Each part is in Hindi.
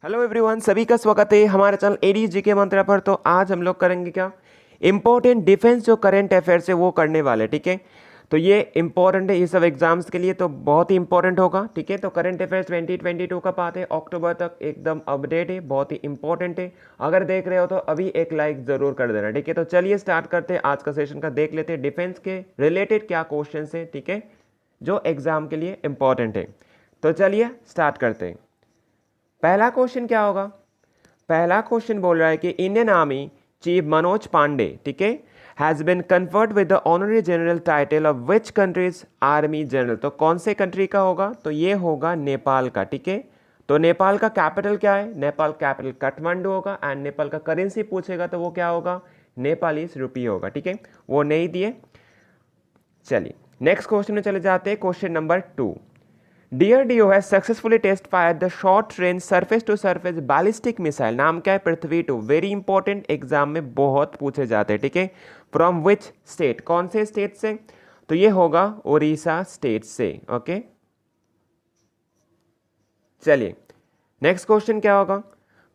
हेलो एवरीवन, सभी का स्वागत है हमारे चैनल एडी जी के मंत्रा पर। तो आज हम लोग करेंगे क्या, इंपॉर्टेंट डिफेंस जो करंट अफेयर्स है वो करने वाले। ठीक है, तो ये इंपॉर्टेंट है, ये सब एग्जाम्स के लिए तो बहुत ही इंपॉर्टेंट होगा। ठीक है, तो करंट अफेयर्स 2022 का पार्ट है, अक्टूबर तक एकदम अपडेट है, बहुत ही इंपॉर्टेंट है। अगर देख रहे हो तो अभी एक लाइक जरूर कर देना। ठीक है, तो चलिए स्टार्ट करते हैं आज का सेशन का, देख लेते हैं डिफेंस के रिलेटेड क्या क्वेश्चन है। ठीक है, जो एग्जाम के लिए इंपॉर्टेंट है। तो चलिए स्टार्ट करते हैं। पहला क्वेश्चन क्या होगा, पहला क्वेश्चन बोल रहा है कि Indian army chief Manoj Pandey, ठीक है, has been conferred with the honorary general title of which country's army general. तो कौन से कंट्री का होगा, तो ये होगा नेपाल का। ठीक है, तो नेपाल का कैपिटल क्या है, नेपाल कैपिटल काठमांडू होगा। एंड नेपाल का करेंसी पूछेगा तो वो क्या होगा, नेपालीस रुपये होगा। ठीक है, वो नहीं दिए। चलिए नेक्स्ट क्वेश्चन में चले जाते हैं, question number 2। DRDO has successfully test fired the short range surface to surface ballistic missile। नाम क्या है, पृथ्वी 2। वेरी इंपॉर्टेंट, एग्जाम में बहुत पूछे जाते हैं। ठीक है, फ्रॉम विच स्टेट, कौन से स्टेट से, तो ये होगा उड़ीसा स्टेट से। ओके, चलिए नेक्स्ट क्वेश्चन क्या होगा,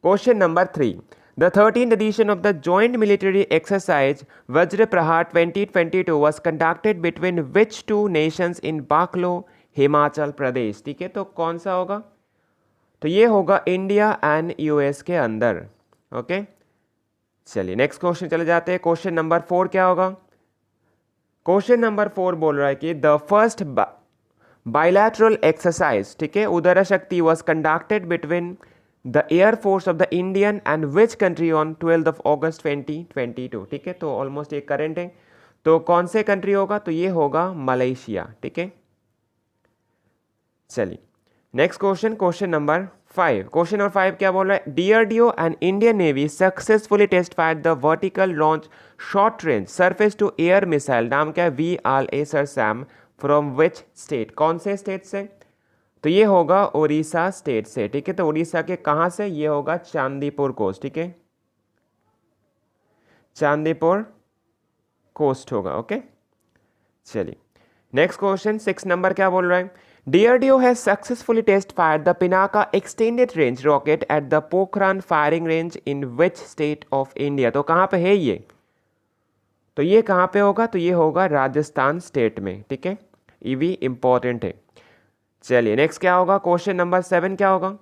question number 3। The 13th edition of the Joint Military Exercise Vajraprahar 2022 was conducted between which two nations in Baklo, Himachal Pradesh. ठीक है, तो कौन सा होगा, तो ये होगा इंडिया एंड यूएस के अंदर। ओके, चलिए नेक्स्ट क्वेश्चन चले जाते हैं, क्वेश्चन नंबर 4 क्या होगा। क्वेश्चन नंबर 4 बोल रहा है कि द फर्स्ट बायलैटरल एक्सरसाइज, ठीक है, उदरा शक्ति was conducted between the air force of the Indian and which country on 12 अगस्त 2022। ठीक है, तो ऑलमोस्ट ये करंट है, तो कौन से कंट्री होगा, तो ये होगा मलेशिया। ठीक है, चलिए next question, question number 5। Question number 5 क्या बोल रहा है, DRDO and Indian navy successfully test fire the vertical launch short range surface to air missile. नाम क्या है, VRSAM, फ्रॉम विच स्टेट, कौन से स्टेट से, तो ये होगा उड़ीसा स्टेट से। ठीक है, तो उड़ीसा के कहां से, ये होगा चांदीपुर कोस्ट। ठीक है, चांदीपुर कोस्ट होगा। ओके, चलिए नेक्स्ट क्वेश्चन 6 नंबर क्या बोल रहा है, DRDO has successfully test fired the Pinaka extended range rocket at the Pokhran firing range in which state of India। तो कहाँ पे है ये, तो ये कहाँ पे होगा, तो ये होगा राजस्थान स्टेट में। ठीक है, ये भी इंपॉर्टेंट है। चलिए नेक्स्ट क्या होगा, क्वेश्चन नंबर 7 क्या होगा,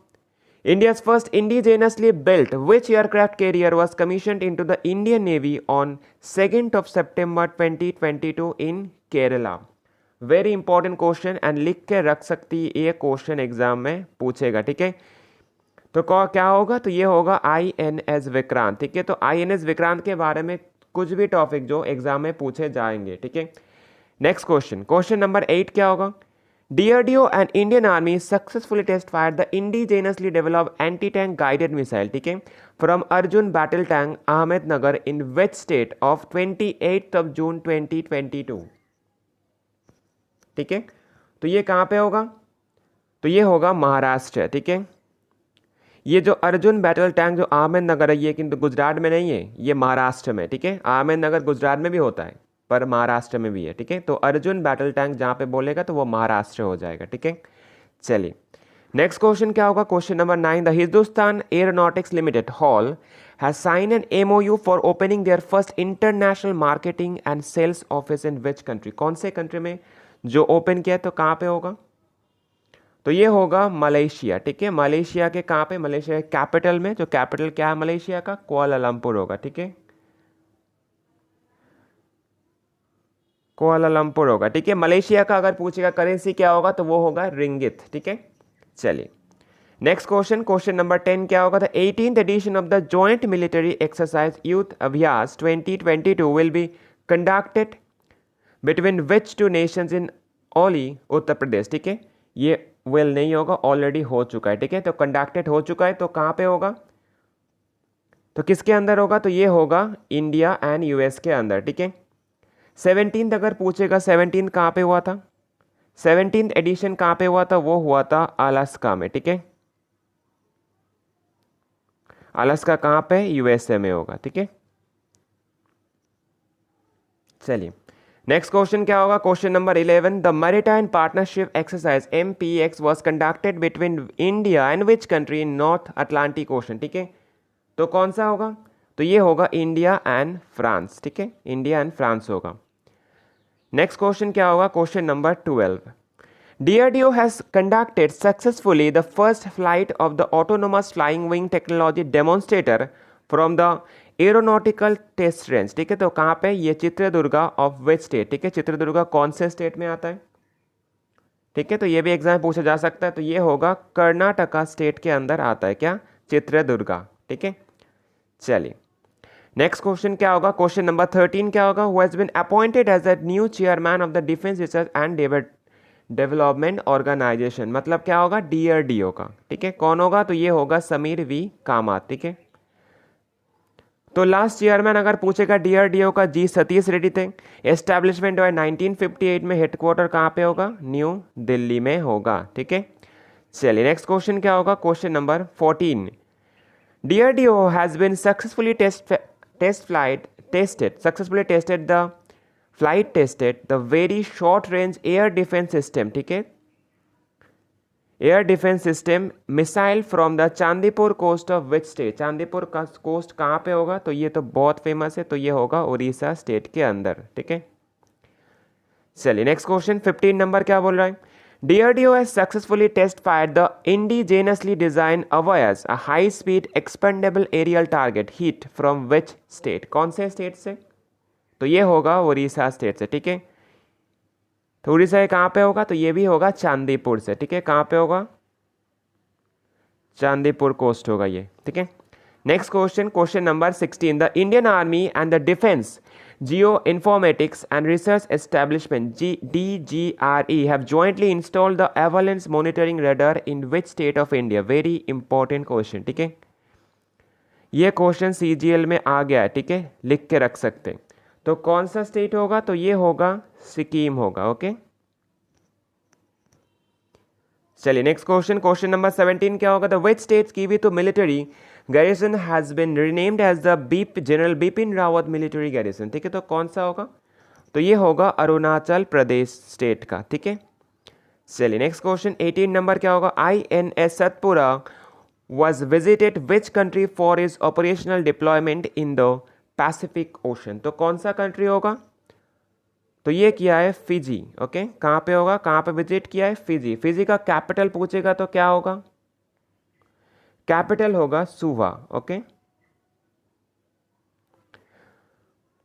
India's first indigenously built which aircraft carrier was commissioned into the Indian Navy on 2nd of September 2022 in Kerala। Very important question and लिख के रख सकती है, ये क्वेश्चन एग्जाम में पूछेगा। ठीक है, तो क्या होगा, तो ये होगा INS विक्रांत। ठीक है, तो INS विक्रांत के बारे में कुछ भी टॉपिक जो एग्जाम में पूछे जाएंगे। ठीक है, नेक्स्ट क्वेश्चन, क्वेश्चन नंबर 8 क्या होगा, DRDO and Indian army successfully test fire the indigenously developed anti tank guided missile, ठीक है, from Arjun battle tank Ahmednagar in which state of 28 June 2022। ठीक है, तो ये कहाँ पे होगा, तो ये होगा महाराष्ट्र। ठीक है, ये जो अर्जुन बैटल टैंक जो अहमदनगर है, ये किंतु गुजरात में नहीं है, ये महाराष्ट्र में। ठीक है, अहमदनगर गुजरात में भी होता है पर महाराष्ट्र में भी है। ठीक है, तो अर्जुन बैटल टैंक जहाँ पे बोलेगा तो वो महाराष्ट्र हो जाएगा। ठीक है, चलिए नेक्स्ट क्वेश्चन क्या होगा, question number 9। The Hindustan aeronautics limited hall has signed an MOU for opening their first international marketing and sales office in which country। कौन से कंट्री में जो ओपन किया, तो कहाँ पे होगा, तो ये होगा मलेशिया। ठीक है, मलेशिया के कहाँ पे, मलेशिया के कैपिटल में, जो कैपिटल क्या है मलेशिया का, कुआलालंपुर होगा। ठीक है, कुआलालंपुर होगा। ठीक है, मलेशिया का अगर पूछेगा करेंसी क्या होगा, तो वो होगा रिंगित। ठीक है, चलिए नेक्स्ट क्वेश्चन, क्वेश्चन नंबर 10 क्या होगा, the 18th edition of the joint military exercise Yudh Abhyas 2022 will be conducted between which two nations in Auli, Uttar Pradesh. ठीक है, ये विल नहीं होगा, ऑलरेडी हो चुका है। ठीक है, तो कंडक्टेड हो चुका है, तो कहाँ पे होगा, तो किसके अंदर होगा, तो ये होगा इंडिया एंड यूएस के अंदर। ठीक है, 17th अगर पूछेगा, 17th कहाँ पे हुआ था, 17th एडिशन कहाँ पे हुआ था, वो हुआ था अलास्का में। ठीक है, अलास्का कहाँ पे, USA में होगा। ठीक है, चलिए नेक्स्ट क्वेश्चन क्या होगा, question number 11, the maritime partnership exercise MPX was conducted between India and which country in north Atlantic ocean. ठीक है, तो कौन सा होगा, तो ये होगा इंडिया एंड फ्रांस। ठीक है, इंडिया एंड फ्रांस होगा। नेक्स्ट क्वेश्चन क्या होगा, question number 12, DRDO has conducted successfully the first flight of the autonomous flying wing technology demonstrator from the aeronautical test range. ठीक है, तो कहाँ पे, ये चित्रदुर्गा ऑफ विच स्टेट। ठीक है, चित्रदुर्गा कौन से स्टेट में आता है। ठीक है, तो ये भी एग्जाम में पूछा जा सकता है, तो ये होगा कर्नाटका स्टेट के अंदर आता है क्या, चित्रदुर्गा। ठीक है, चलिए नेक्स्ट क्वेश्चन क्या होगा, क्वेश्चन नंबर 13 क्या होगा, who has been appointed as the new chairman of the defence research and development organisation, मतलब क्या होगा, DRDO का। ठीक है, कौन होगा, तो ये होगा समीर V कामत। ठीक है, तो लास्ट चेयरमैन अगर पूछेगा DRDO का G सतीश रेड्डी थे। एस्टैब्लिशमेंट हुआ 1958 में, हेडक्वार्टर कहाँ पे होगा, न्यू दिल्ली में होगा। ठीक है, चलिए नेक्स्ट क्वेश्चन क्या होगा, question number 14, DRDO has been successfully tested the very short range air defence system. ठीक है, air defence system missile from the Chandipur coast of which state. Chandipur का कोस्ट कहाँ पे होगा, तो ये तो बहुत फेमस है, तो ये होगा उड़ीसा स्टेट के अंदर। ठीक है, चलिए नेक्स्ट क्वेश्चन 15 नंबर क्या बोल रहा है, DRDO has successfully test fired the indigenously designed Avayas, a high-speed expendable aerial target hit from which state। कौन से स्टेट से, तो ये होगा उड़ीसा स्टेट से। ठीक है, तो उड़ीसा कहाँ पे होगा, तो ये भी होगा चांदीपुर से। ठीक है, कहाँ पे होगा, चांदीपुर कोस्ट होगा ये। ठीक है, next question, question number 16, the Indian army and the defence geo informatics and research establishment DGRE have jointly installed the avalanche monitoring radar in which state of India. Very important question. ठीक है, ये क्वेश्चन CGL में आ गया है। ठीक है, लिख के रख सकते हैं, तो कौन सा स्टेट होगा, तो ये होगा सिक्किम होगा। ओके, चलिए नेक्स्ट क्वेश्चन, क्वेश्चन नंबर 17 क्या होगा, the which states give to military garrison has been renamed as the general Bipin Rawat military garrison. ठीक है, तो कौन सा होगा, तो ये होगा अरुणाचल प्रदेश स्टेट का। ठीक है, चलिए नेक्स्ट क्वेश्चन 18 नंबर क्या होगा, INS Satpura was visited which country for its operational deployment in the Pacific Ocean। तो कौन सा कंट्री होगा, तो ये किया है फिजी। ओके, कहाँ पे होगा, कहाँ पे विजिट किया है, फिजी। फिजी का कैपिटल पूछेगा तो क्या होगा, कैपिटल होगा सुवा। ओके,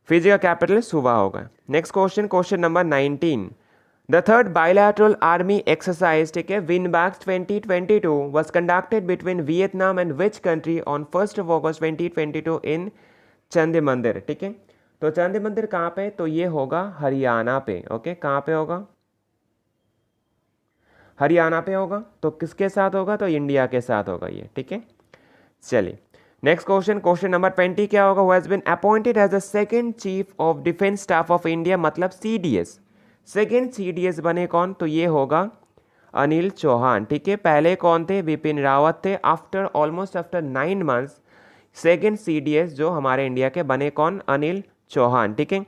फिजी का कैपिटल सुवा होगा। Next question, question number 19, the third bilateral army exercise, ठीक है, VINBAX 2022 was conducted between Vietnam and which country on 1 August 2022 इन चंदी मंदिर। ठीक है, तो चंदी मंदिर कहाँ पे, तो ये होगा हरियाणा पे। ओके, कहाँ पे होगा, हरियाणा पे होगा। तो किसके साथ होगा, तो इंडिया के साथ होगा ये। ठीक है, चलिए नेक्स्ट क्वेश्चन, क्वेश्चन नंबर 20 क्या होगा, who has been appointed as the second chief of defence staff of India, मतलब CDS। सेकेंड CDS बने कौन, तो ये होगा अनिल चौहान। ठीक है, पहले कौन थे, बिपिन रावत थे। After almost after 9 months second CDS जो हमारे इंडिया के बने कौन, अनिल चौहान। ठीक है,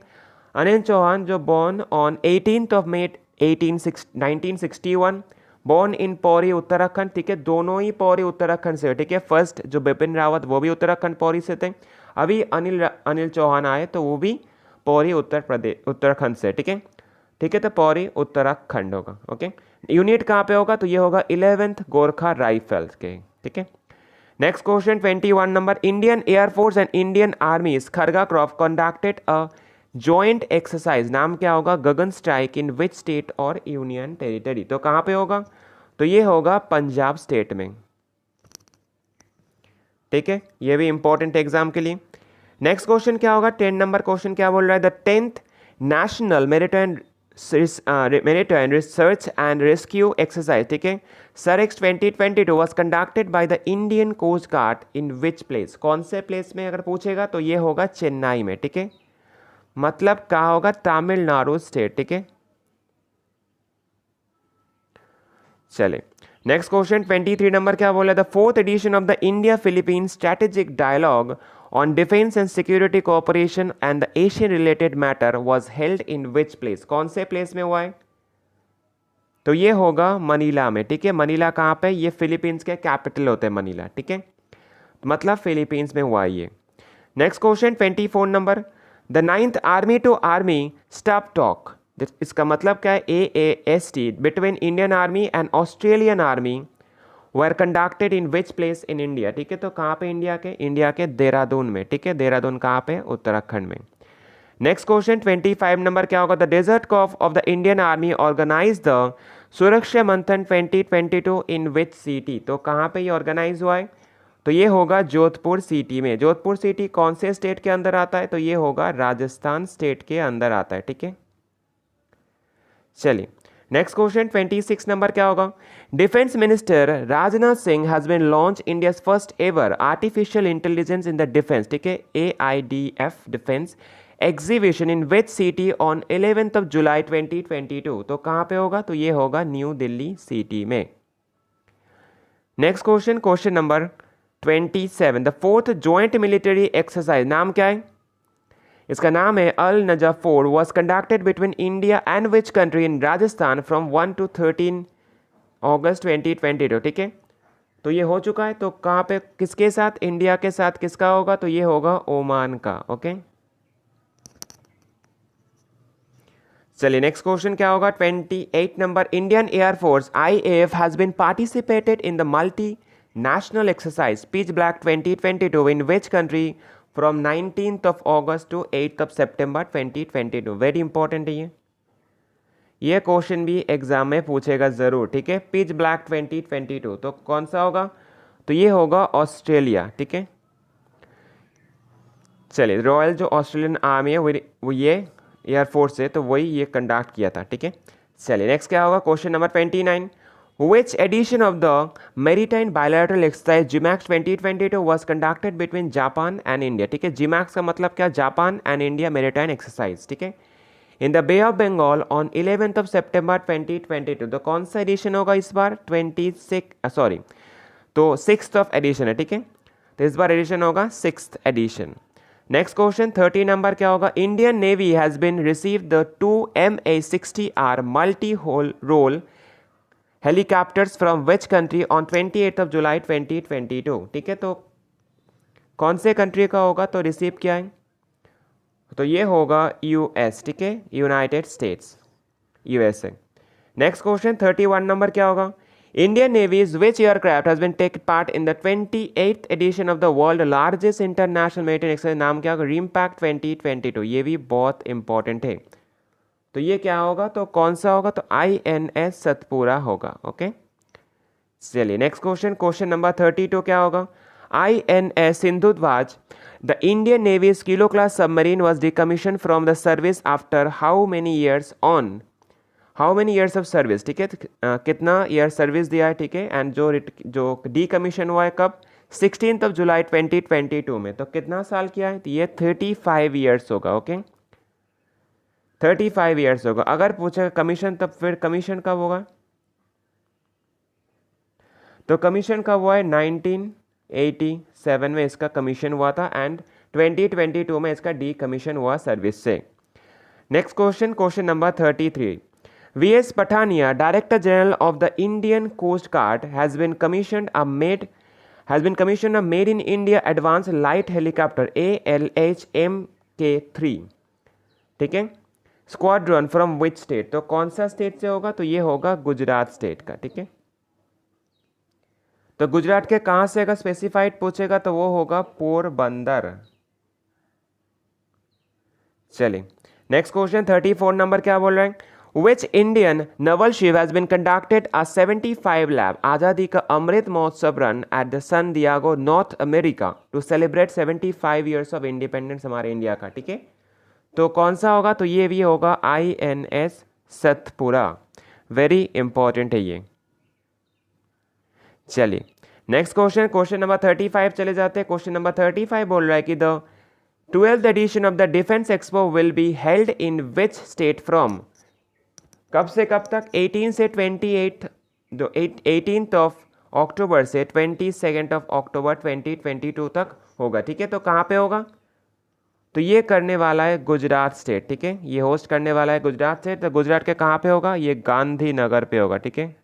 अनिल चौहान जो born on 18 May 1961, born in Pauri Uttarakhand. ठीक है, दोनों ही पौरी उत्तराखंड से। ठीक है, फर्स्ट जो बिपिन रावत वो भी उत्तराखंड पौरी से थे, अभी अनिल चौहान आए तो वो भी पौरी उत्तराखंड से। ठीक है, ठीक है, तो पौरी उत्तराखंड होगा। ओके, यूनिट कहाँ पे होगा, तो ये होगा 11th गोरखा राइफल्स के। ठीक है, next question 21 number, Indian air force and Indian army Kharga corps conducted a joint exercise, नाम क्या होगा, Gagan strike in which state और यूनियन टेरिटरी। तो कहाँ पे होगा, तो ये होगा पंजाब स्टेट में। ठीक है, ये भी इंपॉर्टेंट एग्जाम के लिए। नेक्स्ट क्वेश्चन क्या होगा, 10 नंबर क्वेश्चन क्या बोल रहा है, the 10th national maritime research and rescue exercise, ठीक है, SIREX 2022 was conducted by the Indian Coast Guard in which place। कौन से प्लेस में अगर पूछेगा तो ये होगा चेन्नई में। ठीक है, मतलब कहाँ होगा, तमिलनाडु स्टेट। ठीक है, चले नेक्स्ट क्वेश्चन 23 नंबर क्या बोला, the 4th edition of the India Philippines strategic dialogue on defence and security cooperation and the Asian related matter was held in which place, कौन से प्लेस में हुआ है? तो ये होगा मनीला में, ठीक है। मनीला कहाँ पे? ये फिलीपींस के कैपिटल होते हैं मनीला, ठीक है, मतलब फिलीपींस में हुआ है ये। Next question 24 number, the 9th army to army staff talk, इसका मतलब क्या है? AAST between Indian army and Australian army were conducted in which place in India, ठीक है। तो कहाँ पे? इंडिया के देहरादून में, ठीक है। देहरादून कहाँ पे? उत्तराखंड में। नेक्स्ट क्वेश्चन 25 नंबर क्या होगा? The desert corps of the Indian army organise the Suraksha Manthan 2022 in which city, तो कहाँ पे ये ऑर्गेनाइज हुआ है? तो ये होगा जोधपुर सिटी में। जोधपुर सिटी कौन से स्टेट के अंदर आता है? तो ये होगा राजस्थान स्टेट के अंदर आता है, ठीक है। चलिए नेक्स्ट क्वेश्चन 26 नंबर क्या होगा? Defence minister Rajnath Singh has been launch India's first ever artificial intelligence in the defence, ठीक है, AIDF defence exhibition in which city on 11th July 2022, तो कहाँ पे होगा? तो ये होगा न्यू दिल्ली सिटी में। Next question number 27, the 4th joint military exercise, नाम क्या है? इसका नाम है Al Najah 4, was conducted between India and which country in Rajasthan from 1 to 13 अगस्त 2022, ठीक है। तो ये हो चुका है, तो कहाँ पे किसके साथ? इंडिया के साथ। किसका होगा? तो ये होगा ओमान का, ओके। चलिए नेक्स्ट क्वेश्चन क्या होगा? 28 number, Indian air force IAF has been participated in the multi national exercise pitch black 2022 in which country from 19th August to 8th September 2022। Very important है ये क्वेश्चन भी एग्जाम में पूछेगा जरूर, ठीक है। पिच ब्लैक 2022, तो कौन सा होगा? तो ये होगा ऑस्ट्रेलिया, ठीक है। चलिए रॉयल जो ऑस्ट्रेलियन आर्मी है वो ये एयरफोर्स है, तो वही ये कंडक्ट किया था, ठीक है। चलिए नेक्स्ट क्या होगा? Question number 29, which edition of the maritime bilateral exercise GMAX 2022 was conducted between Japan and India, ठीक है। GMAX का मतलब क्या? Japan and India maritime exercise, ठीक है, in the bay of Bengal on 11th सितंबर 2022। तो कौन सा एडिशन होगा इस बार? 6th एडिशन है, ठीक है। तो इस बार एडिशन होगा 6th एडिशन। नेक्स्ट क्वेश्चन 30 नंबर क्या होगा? Indian navy has been receive the 2 MA60R multi whole role helicopters from which country on 28th जुलाई 2022, ठीक है। तो कौन से कंट्री का होगा? तो रिसीव किया है, तो ये होगा US, ठीक है, united states, USA। Next question 31 number क्या होगा? Indian navy's which aircraft has been take part in the 28th edition of the world largest international maritime exercise, नाम क्या होगा? रिमपैक्ट 2022। ये भी बहुत इंपॉर्टेंट है, तो ये क्या होगा? तो कौन सा होगा? तो INS सतपुरा होगा, ओके। चलिए नेक्स्ट क्वेश्चन नंबर 32 क्या होगा? INS Sindhudhvaj the Indian navy's kilo class submarine was decommission from the service after how many years of service, ठीक है। कितना ईयर सर्विस दिया है, ठीक है। एंड जो डिकमीशन हुआ है कब? 16th जुलाई 2022 में। तो कितना साल किया है? तो ये 35 ईयर्स होगा, ओके, 35 ईयर्स होगा। अगर पूछेगा कमीशन, तब फिर कमीशन कब होगा? तो कमीशन कब हुआ है? 1987 में इसका कमीशन हुआ था एंड 2022 में इसका डी कमीशन हुआ सर्विस से। Next question number 33, VS Pathania director general of the Indian coast guard has been commissioned a made in India advance light helicopter ALH-MK3, ठीक है, स्क्वाड्रन फ्रॉम विच स्टेट। तो कौन सा स्टेट से होगा? तो ये होगा गुजरात स्टेट का, ठीक है। तो गुजरात के कहां से अगर स्पेसिफाइड पूछेगा तो वो होगा पोरबंदर। चलिए नेक्स्ट क्वेश्चन 34 नंबर क्या बोल रहे हैं? Which Indian naval ship has been conducted a 75 lap Azadi ka Amrit Mahotsav run at the San Diego north America to celebrate 75 years of independence हमारे इंडिया का, ठीक है। तो कौन सा होगा? तो ये भी होगा INS सतपुरा। वेरी इंपॉर्टेंट है ये। चलिए नेक्स्ट क्वेश्चन नंबर 35 चले जाते हैं। क्वेश्चन नंबर 35 बोल रहा है कि the 12th edition of the defence expo will be held in which state from, कब से कब तक? 18 से 28 18th अक्टूबर से 22nd अक्टूबर 2022 तक होगा, ठीक है। तो कहाँ पे होगा, तो ये करने वाला है गुजरात स्टेट, ठीक है। ये होस्ट करने वाला है गुजरात स्टेट। तो गुजरात के कहाँ पे होगा, ये गांधीनगर पे होगा, ठीक है।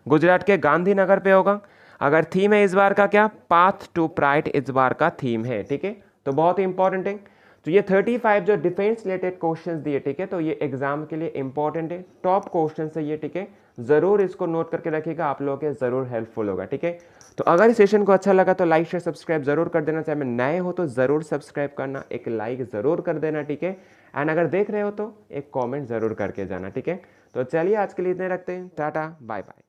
गुजरात के गांधीनगर पे होगा। अगर थीम है इस बार का क्या, पाथ टू प्राइड इस बार का थीम है, ठीक है। तो बहुत ही इंपॉर्टेंट है। तो ये 35 जो डिफेंस रिलेटेड क्वेश्चंस दिए, ठीक है। तो ये एग्जाम के लिए इंपॉर्टेंट है, टॉप क्वेश्चन है ये, ठीक है। जरूर इसको नोट करके रखिएगा, आप लोगों के जरूर हेल्पफुल होगा, ठीक है। तो अगर इस सेशन को अच्छा लगा तो लाइक शेयर सब्सक्राइब जरूर कर देना, चाहे मैं नए हो तो जरूर सब्सक्राइब करना, एक लाइक जरूर कर देना, ठीक है। एंड अगर देख रहे हो तो एक कॉमेंट जरूर करके जाना, ठीक है। तो चलिए आज के लिए इतने रखते हैं, टाटा बाय बाय।